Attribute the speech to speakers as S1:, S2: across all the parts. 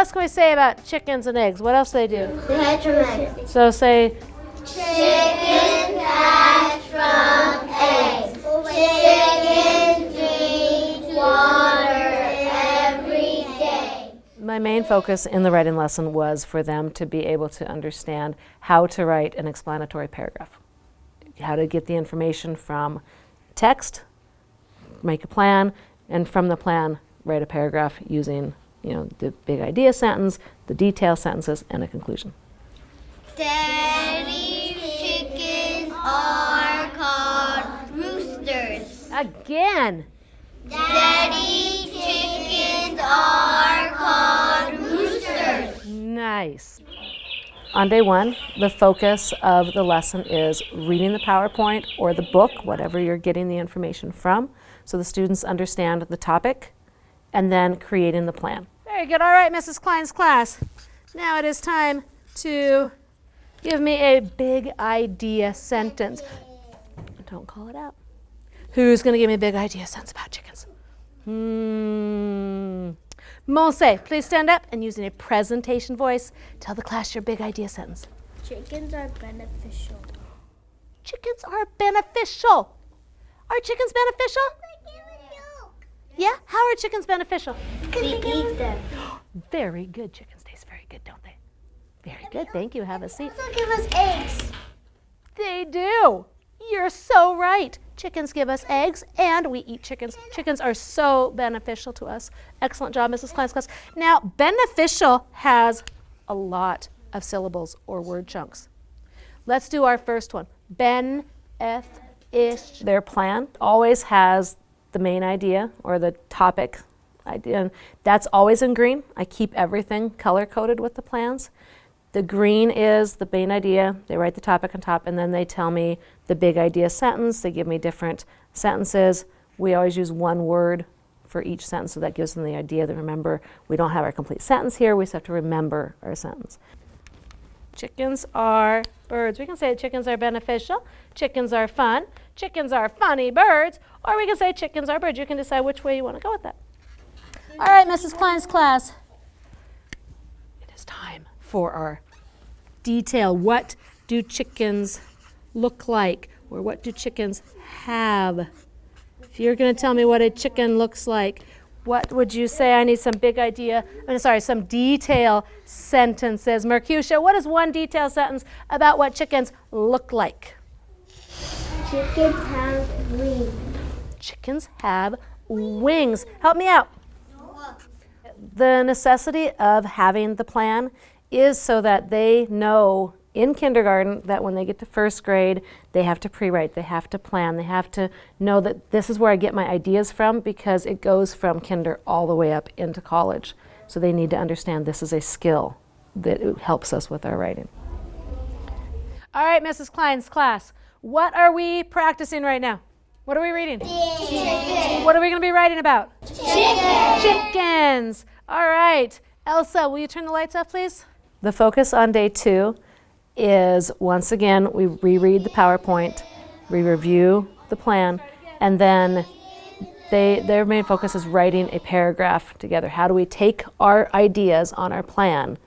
S1: else can we say about chickens and eggs? What else do they do?
S2: They hatch from eggs.
S1: So say,
S2: Chickens hatch from eggs. Chickens drink water every day.
S1: my main focus in the writing lesson was for them to be able to understand how to write an explanatory paragraph, how to get the information from text, make a plan, and from the plan, write a paragraph using, the big idea sentence, the detail sentences, and a conclusion.
S2: Daddy chickens are called roosters.
S1: Again!
S2: Daddy chickens are called roosters.
S1: Nice. On day one, the focus of the lesson is reading the PowerPoint or the book, whatever you're getting the information from, so the students understand the topic, and then creating the plan. Very good. All right, Mrs. Klein's class. Now it is time to give me a big idea sentence. Don't call it out. Who's going to give me a big idea sentence about chickens? Monse, please stand up and using a presentation voice, tell the class your big idea sentence.
S2: Chickens are beneficial.
S1: Chickens are beneficial. Are chickens beneficial? Yeah? How are chickens beneficial?
S2: We eat them.
S1: Very good. Chickens taste very good, don't they? Very good. Thank you. Have a seat.
S2: Also give us eggs.
S1: They do. You're so right. Chickens give us eggs, and we eat chickens. Chickens are so beneficial to us. Excellent job, Mrs. Klein's class. Now, beneficial has a lot of syllables or word chunks. Let's do our first one. Ben-eth-ish. Their plan always has the main idea or the topic idea. That's always in green. I keep everything color-coded with the plans. The green is the main idea. They write the topic on top, and then they tell me the big idea sentence. They give me different sentences. We always use one word for each sentence, so that gives them the idea that, remember, we don't have our complete sentence here. We just have to remember our sentence. Chickens are birds. We can say chickens are beneficial. Chickens are fun. Chickens are funny birds. Or we can say chickens are birds. You can decide which way you want to go with that. All right, Mrs. Klein's class. It is time for our detail. What do chickens look like? Or what do chickens have? If you're going to tell me what a chicken looks like, what would you say? I need some some detail sentences. Mercutio, what is one detail sentence about what chickens look like?
S2: Chickens have wings.
S1: Chickens have wings. Help me out. The necessity of having the plan is so that they know in kindergarten that when they get to first grade, they have to pre-write, they have to plan, they have to know that this is where I get my ideas from, because it goes from kinder all the way up into college. So they need to understand this is a skill that helps us with our writing. All right, Mrs. Klein's class, what are we practicing right now? What are we reading?
S2: Chickens.
S1: What are we going to be writing about?
S2: Chickens.
S1: Chickens. All right. Elsa, will you turn the lights off, please? The focus on day 2 is, once again, we reread the PowerPoint, we review the plan, and then their main focus is writing a paragraph together. How do we take our ideas on our plan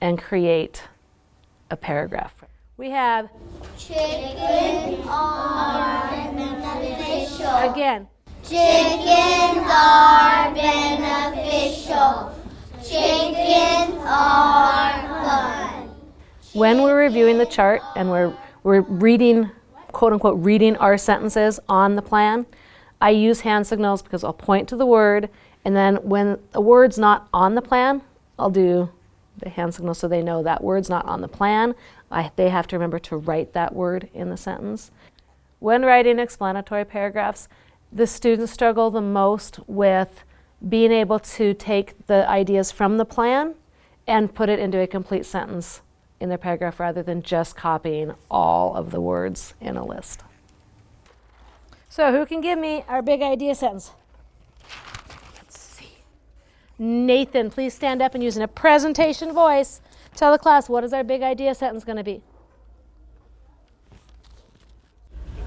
S1: and create a paragraph? We have
S2: Chickens are beneficial.
S1: again.
S2: Chickens are beneficial. Chickens are fun.
S1: When we're reviewing the chart and we're reading, quote unquote, reading our sentences on the plan, I use hand signals because I'll point to the word, and then when a word's not on the plan, I'll do the hand signal so they know that word's not on the plan. They have to remember to write that word in the sentence. When writing explanatory paragraphs, the students struggle the most with being able to take the ideas from the plan and put it into a complete sentence in their paragraph rather than just copying all of the words in a list. So who can give me our big idea sentence? Let's see. Nathan, please stand up and using a presentation voice, tell the class, what is our big idea sentence going to be?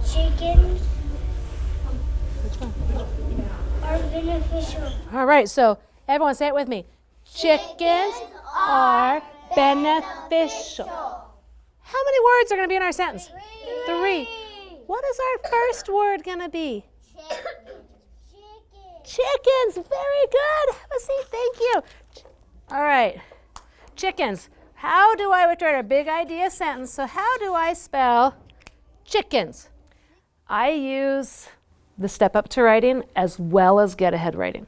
S2: Chickens are beneficial.
S1: All right, so everyone say it with me. Chickens are beneficial. How many words are going to be in our sentence? 3. What is our first word going to be? Chickens. Very good. Have a seat. Thank you. All right. Chickens. How do I write a big idea sentence? So how do I spell chickens? I use the step up to writing as well as get ahead writing.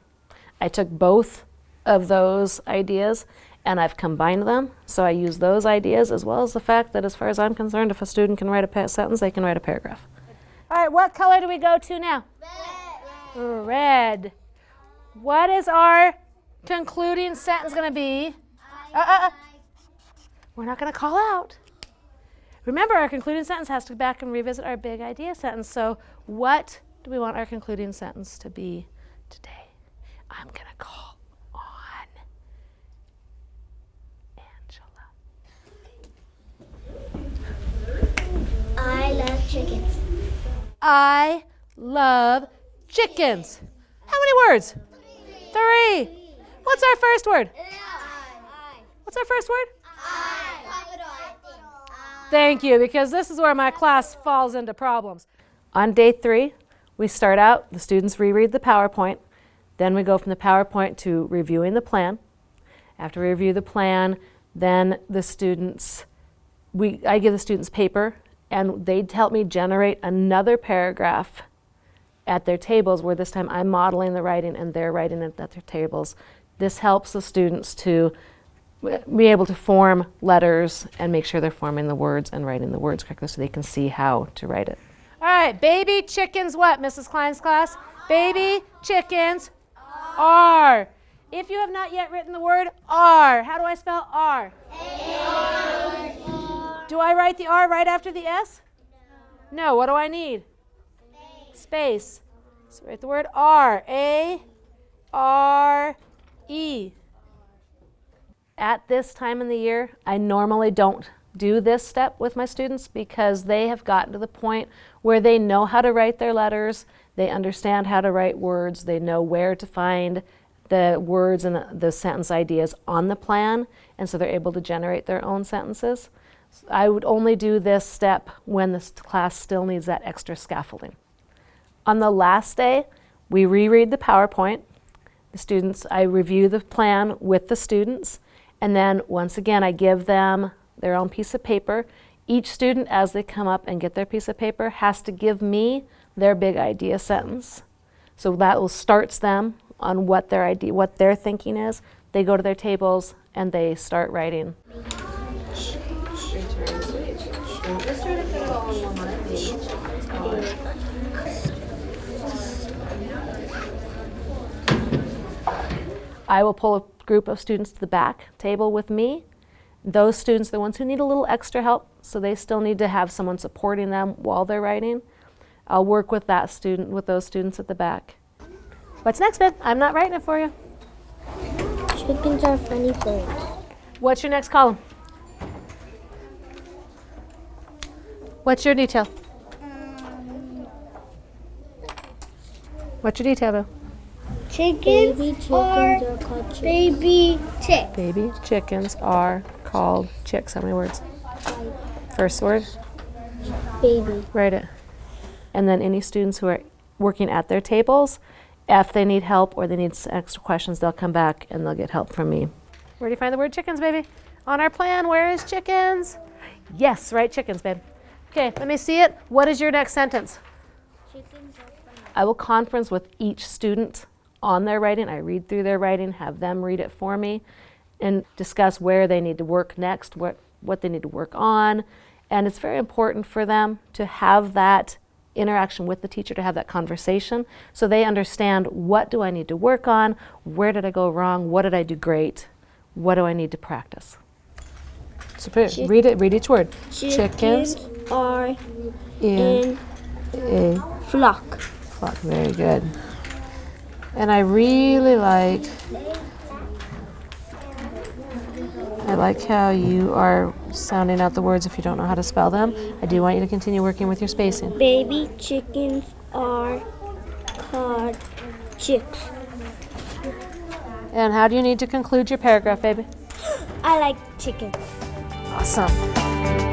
S1: I took both of those ideas and I've combined them. So I use those ideas as well as the fact that as far as I'm concerned, if a student can write a sentence, they can write a paragraph. All right, what color do we go to now? Red. Red. What is our concluding sentence going to be? We're not going to call out. Remember, our concluding sentence has to go back and revisit our big idea sentence. So what do we want our concluding sentence to be today? I'm going to call on Angela.
S2: I love chickens.
S1: I love chickens. How many words? 3. What's our first word? What's our first word? Thank you, because this is where my class falls into problems. On day 3, we start out, the students reread the PowerPoint. Then we go from the PowerPoint to reviewing the plan. After we review the plan, then the students, I give the students paper, and they'd help me generate another paragraph at their tables, where this time I'm modeling the writing and they're writing it at their tables. This helps the students to be able to form letters and make sure they're forming the words and writing the words correctly so they can see how to write it. All right, baby chickens what, Mrs. Klein's class? Baby chickens are. If you have not yet written the word are, how do I spell are? A-R. Do I write the R right after the S? No. What do I need? Space. So write the word are. A-R-E. At this time in the year, I normally don't do this step with my students because they have gotten to the point where they know how to write their letters, they understand how to write words, they know where to find the words and the sentence ideas on the plan, and so they're able to generate their own sentences. I would only do this step when the class still needs that extra scaffolding. On the last day, we reread the PowerPoint. I review the plan with the students. And then once again, I give them their own piece of paper. Each student, as they come up and get their piece of paper, has to give me their big idea sentence. So that will starts them on what their thinking is. They go to their tables and they start writing. I will pull a group of students to the back table with me. Those students are the ones who need a little extra help, so they still need to have someone supporting them while they're writing. I'll work with those students at the back. What's next, Ben? I'm not writing it for you.
S2: Chickens are funny birds.
S1: What's your next column? What's your detail? What's your detail, Bill?
S2: Chickens are called chicks. Baby chicks.
S1: Baby chickens are called chicks. How many words?
S2: 5.
S1: First word?
S2: Baby.
S1: Write it. And then any students who are working at their tables, if they need help or they need extra questions, they'll come back and they'll get help from me. Where do you find the word chickens, baby? On our plan, where is chickens? Yes, write chickens, babe. Okay, let me see it. What is your next sentence?
S2: Chickens are funny.
S1: I will conference with each student on their writing. I read through their writing, have them read it for me, and discuss where they need to work next, what they need to work on. And it's very important for them to have that interaction with the teacher, to have that conversation, so they understand, what do I need to work on, where did I go wrong, what did I do great, what do I need to practice. So read each word. Chickens
S2: are
S1: in a
S2: flock.
S1: flock. Very good. And I really like how you are sounding out the words if you don't know how to spell them. I do want you to continue working with your spacing.
S2: Baby chickens are called chicks.
S1: And how do you need to conclude your paragraph, baby?
S2: I like chickens.
S1: Awesome.